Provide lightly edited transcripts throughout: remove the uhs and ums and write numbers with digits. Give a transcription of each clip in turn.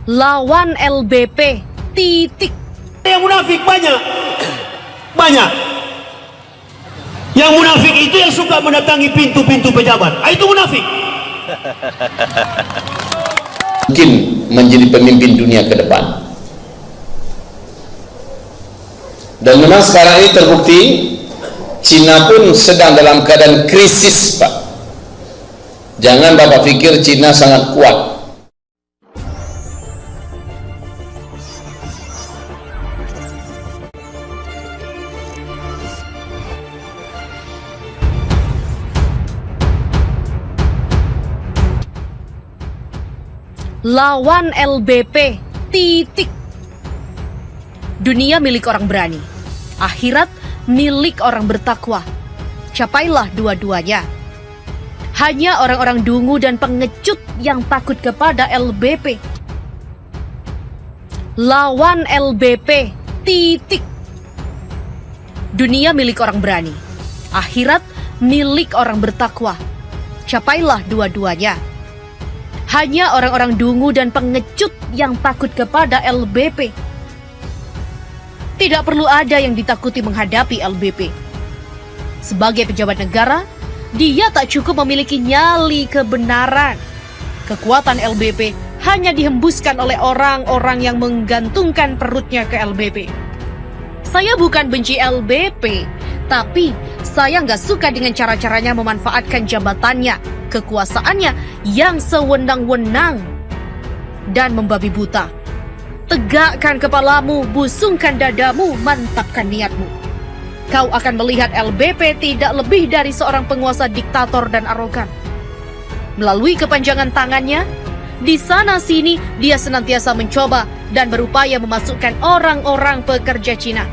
lawan LBP, titik. Yang munafik banyak. Yang munafik itu yang suka mendatangi pintu-pintu pejabat. Itu munafik. Mungkin menjadi pemimpin dunia ke depan. Dan memang sekarang ini terbukti Cina pun sedang dalam keadaan krisis, Pak. Jangan Bapak pikir Cina sangat kuat. Lawan LBP, titik. Dunia milik orang berani, akhirat milik orang bertakwa. Capailah dua-duanya. Hanya orang-orang dungu dan pengecut yang takut kepada LBP. Lawan LBP, titik. Dunia milik orang berani, akhirat milik orang bertakwa. Capailah dua-duanya. Hanya orang-orang dungu dan pengecut yang takut kepada LBP. Tidak perlu ada yang ditakuti menghadapi LBP. Sebagai pejabat negara, dia tak cukup memiliki nyali kebenaran. Kekuatan LBP hanya dihembuskan oleh orang-orang yang menggantungkan perutnya ke LBP. Saya bukan benci LBP, tapi saya nggak suka dengan cara-caranya memanfaatkan jabatannya, kekuasaannya yang sewenang-wenang dan membabi buta. Tegakkan kepalamu, busungkan dadamu, mantapkan niatmu. Kau akan melihat LBP tidak lebih dari seorang penguasa diktator dan arogan. Melalui kepanjangan tangannya, di sana-sini dia senantiasa mencoba dan berupaya memasukkan orang-orang pekerja Cina.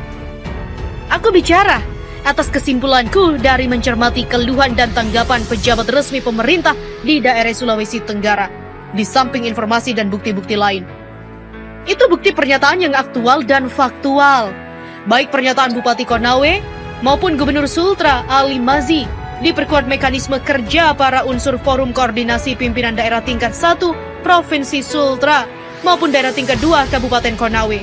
Aku bicara atas kesimpulanku dari mencermati keluhan dan tanggapan pejabat resmi pemerintah di daerah Sulawesi Tenggara, di samping informasi dan bukti-bukti lain. Itu bukti pernyataan yang aktual dan faktual. Baik pernyataan Bupati Konawe maupun Gubernur Sultra Ali Mazi diperkuat mekanisme kerja para unsur Forum Koordinasi Pimpinan Daerah Tingkat 1 Provinsi Sultra maupun daerah tingkat 2 Kabupaten Konawe.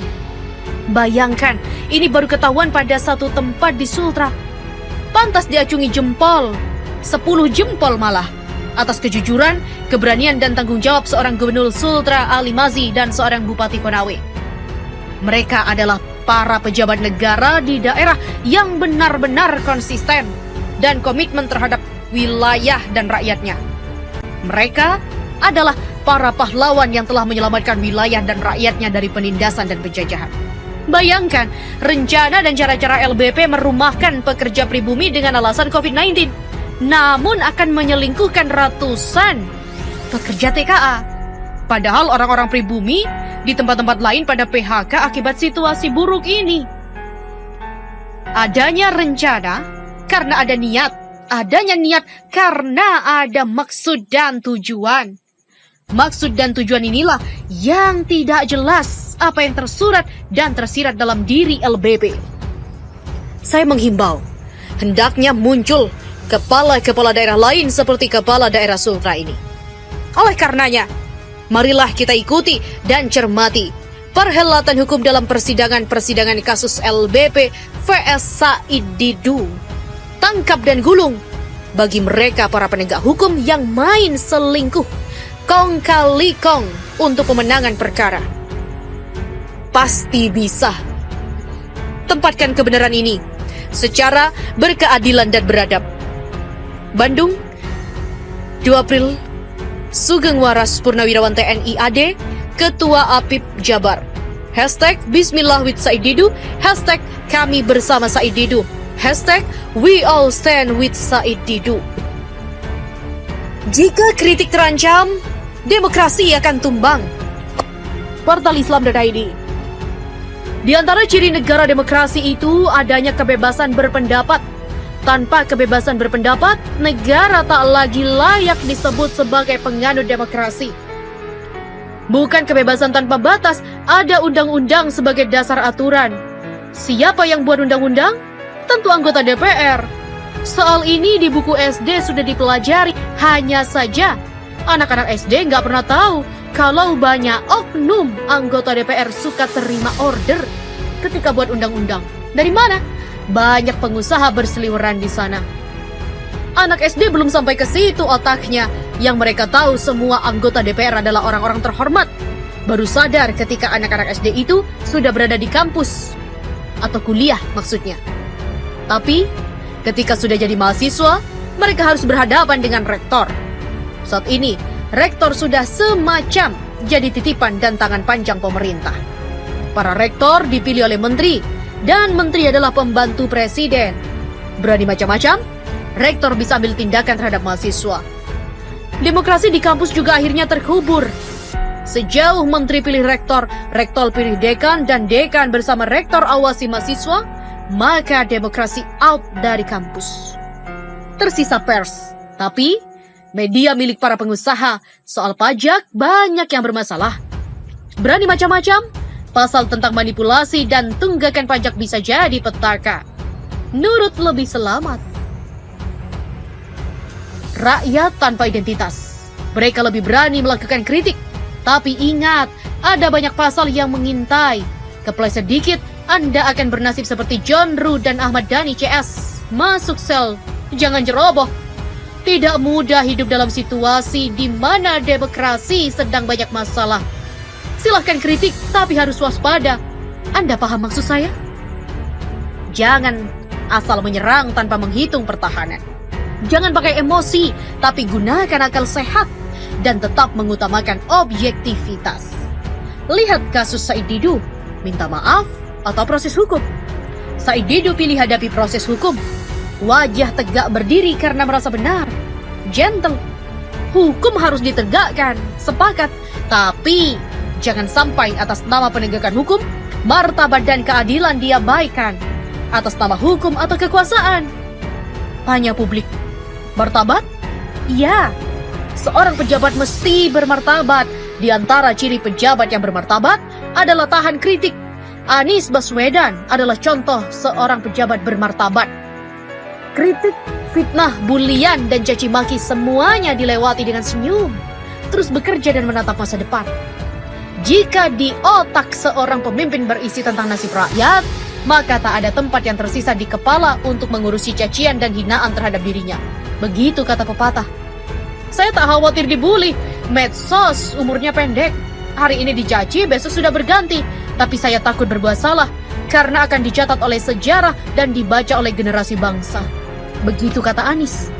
Bayangkan, ini baru ketahuan pada satu tempat di Sultra. Pantas diacungi jempol, 10 jempol malah, atas kejujuran, keberanian dan tanggung jawab seorang Gubernur Sultra Ali Mazi dan seorang Bupati Konawe. Mereka adalah para pejabat negara di daerah yang benar-benar konsisten dan komitmen terhadap wilayah dan rakyatnya. Mereka adalah para pahlawan yang telah menyelamatkan wilayah dan rakyatnya dari penindasan dan penjajahan. Bayangkan, rencana dan cara-cara LBP merumahkan pekerja pribumi dengan alasan COVID-19, namun akan menyelingkuhkan ratusan pekerja TKA. Padahal orang-orang pribumi di tempat-tempat lain pada PHK akibat situasi buruk ini. Adanya rencana karena ada niat, adanya niat karena ada maksud dan tujuan. Maksud dan tujuan inilah yang tidak jelas apa yang tersurat dan tersirat dalam diri LBP. Saya menghimbau, hendaknya muncul kepala-kepala daerah lain seperti kepala daerah Sultra ini. Oleh karenanya, marilah kita ikuti dan cermati perhelatan hukum dalam persidangan-persidangan kasus LBP vs Said Didu. Tangkap dan gulung bagi mereka para penegak hukum yang main selingkuh, kong kali kong untuk pemenangan perkara. Pasti bisa. Tempatkan kebenaran ini secara berkeadilan dan beradab. Bandung, 2 April, Sugeng Waras Purnawirawan TNI AD, Ketua APIP Jabar. Hashtag Bismillah with Said Didu, hashtag Kami Bersama Said Didu, hashtag We All Stand with Said Didu. Jika kritik terancam, demokrasi akan tumbang. Portalislam.id. Di antara ciri negara demokrasi itu adanya kebebasan berpendapat. Tanpa kebebasan berpendapat, negara tak lagi layak disebut sebagai penganut demokrasi. Bukan kebebasan tanpa batas, ada undang-undang sebagai dasar aturan. Siapa yang buat undang-undang? Tentu anggota DPR. Soal ini di buku SD sudah dipelajari, hanya saja anak-anak SD nggak pernah tahu kalau banyak oknum anggota DPR suka terima order ketika buat undang-undang. Dari mana? Banyak pengusaha berseliweran di sana. Anak SD belum sampai ke situ otaknya. Yang mereka tahu semua anggota DPR adalah orang-orang terhormat. Baru sadar ketika anak-anak SD itu sudah berada di kampus. Atau kuliah maksudnya. Tapi ketika sudah jadi mahasiswa, mereka harus berhadapan dengan rektor. Saat ini, rektor sudah semacam jadi titipan dan tangan panjang pemerintah. Para rektor dipilih oleh menteri, dan menteri adalah pembantu presiden. Berani macam-macam, rektor bisa ambil tindakan terhadap mahasiswa. Demokrasi di kampus juga akhirnya terkubur. Sejauh menteri pilih rektor, rektor pilih dekan, dan dekan bersama rektor awasi mahasiswa, maka demokrasi out dari kampus. Tersisa pers, tapi media milik para pengusaha soal pajak banyak yang bermasalah. Berani macam-macam, pasal tentang manipulasi dan tunggakan pajak bisa jadi petaka. Nurut lebih selamat. Rakyat tanpa identitas. Mereka lebih berani melakukan kritik. Tapi ingat, ada banyak pasal yang mengintai. Kepleset dikit, Anda akan bernasib seperti John Ruh dan Ahmad Dhani CS. Masuk sel, jangan ceroboh. Tidak mudah hidup dalam situasi di mana demokrasi sedang banyak masalah. Silahkan kritik, tapi harus waspada. Anda paham maksud saya? Jangan asal menyerang tanpa menghitung pertahanan. Jangan pakai emosi, tapi gunakan akal sehat dan tetap mengutamakan objektivitas. Lihat kasus Said Didu, minta maaf atau proses hukum. Said Didu pilih hadapi proses hukum. Wajah tegak berdiri karena merasa benar. Gentle. Hukum harus ditegakkan, sepakat. Tapi jangan sampai atas nama penegakan hukum, martabat dan keadilan diabaikan. Atas nama hukum atau kekuasaan. Tanya publik, martabat? Iya. Seorang pejabat mesti bermartabat. Di antara ciri pejabat yang bermartabat adalah tahan kritik. Anies Baswedan adalah contoh seorang pejabat bermartabat. Kritik, fitnah, bulian, dan caci maki semuanya dilewati dengan senyum. Terus bekerja dan menatap masa depan. Jika di otak seorang pemimpin berisi tentang nasib rakyat, maka tak ada tempat yang tersisa di kepala untuk mengurusi cacian dan hinaan terhadap dirinya. Begitu kata pepatah. Saya tak khawatir dibully. Medsos umurnya pendek. Hari ini dicaci, besok sudah berganti. Tapi saya takut berbuat salah, karena akan dicatat oleh sejarah dan dibaca oleh generasi bangsa. Begitu kata Anies.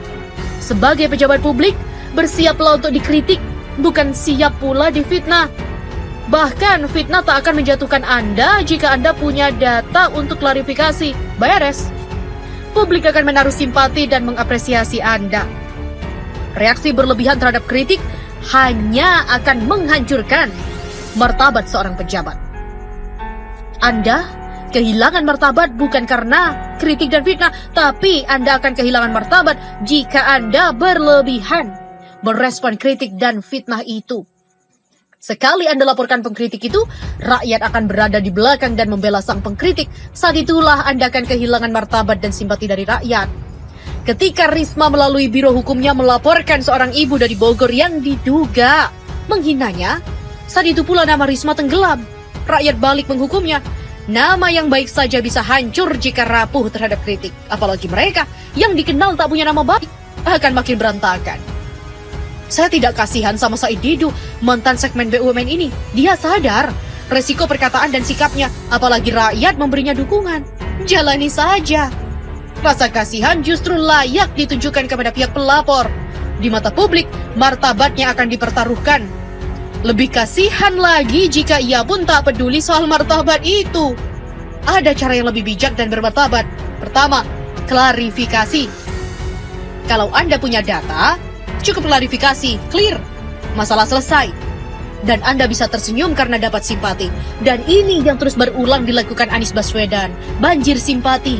Sebagai pejabat publik, bersiaplah untuk dikritik, bukan siap pula difitnah. Bahkan fitnah tak akan menjatuhkan Anda jika Anda punya data untuk klarifikasi. Beres. Publik akan menaruh simpati dan mengapresiasi Anda. Reaksi berlebihan terhadap kritik hanya akan menghancurkan martabat seorang pejabat. Anda kehilangan martabat bukan karena kritik dan fitnah, tapi Anda akan kehilangan martabat jika Anda berlebihan merespon kritik dan fitnah itu. Sekali Anda laporkan pengkritik itu, rakyat akan berada di belakang dan membela sang pengkritik. Saat itulah Anda akan kehilangan martabat dan simpati dari rakyat. Ketika Risma melalui biro hukumnya melaporkan seorang ibu dari Bogor yang diduga menghinanya, saat itu pula nama Risma tenggelam. Rakyat balik menghukumnya. Nama yang baik saja bisa hancur jika rapuh terhadap kritik. Apalagi mereka yang dikenal tak punya nama baik, akan makin berantakan. Saya tidak kasihan sama Said Didu, mantan segmen BUMN ini. Dia sadar resiko perkataan dan sikapnya, apalagi rakyat memberinya dukungan. Jalani saja. Rasa kasihan justru layak ditujukan kepada pihak pelapor. Di mata publik, martabatnya akan dipertaruhkan. Lebih kasihan lagi jika ia pun tak peduli soal martabat itu. Ada cara yang lebih bijak dan bermartabat. Pertama, klarifikasi. Kalau Anda punya data, cukup klarifikasi, clear, masalah selesai. Dan Anda bisa tersenyum karena dapat simpati. Dan ini yang terus berulang dilakukan Anies Baswedan, banjir simpati.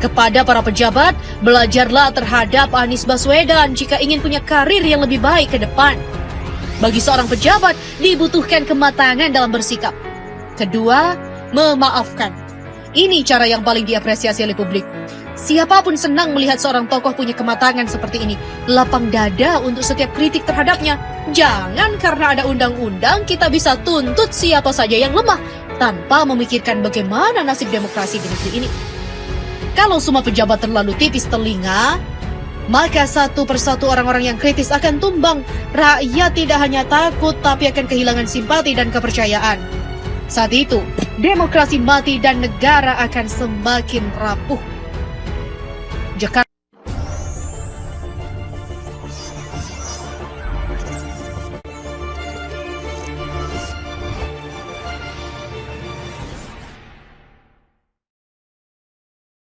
Kepada para pejabat, belajarlah terhadap Anies Baswedan jika ingin punya karir yang lebih baik ke depan. Bagi seorang pejabat, dibutuhkan kematangan dalam bersikap. Kedua, memaafkan. Ini cara yang paling diapresiasi oleh publik. Siapapun senang melihat seorang tokoh punya kematangan seperti ini. Lapang dada untuk setiap kritik terhadapnya. Jangan karena ada undang-undang kita bisa tuntut siapa saja yang lemah tanpa memikirkan bagaimana nasib demokrasi di negeri ini. Kalau semua pejabat terlalu tipis telinga, maka satu persatu orang-orang yang kritis akan tumbang. Rakyat tidak hanya takut tapi akan kehilangan simpati dan kepercayaan. Saat itu, demokrasi mati dan negara akan semakin rapuh. Jakarta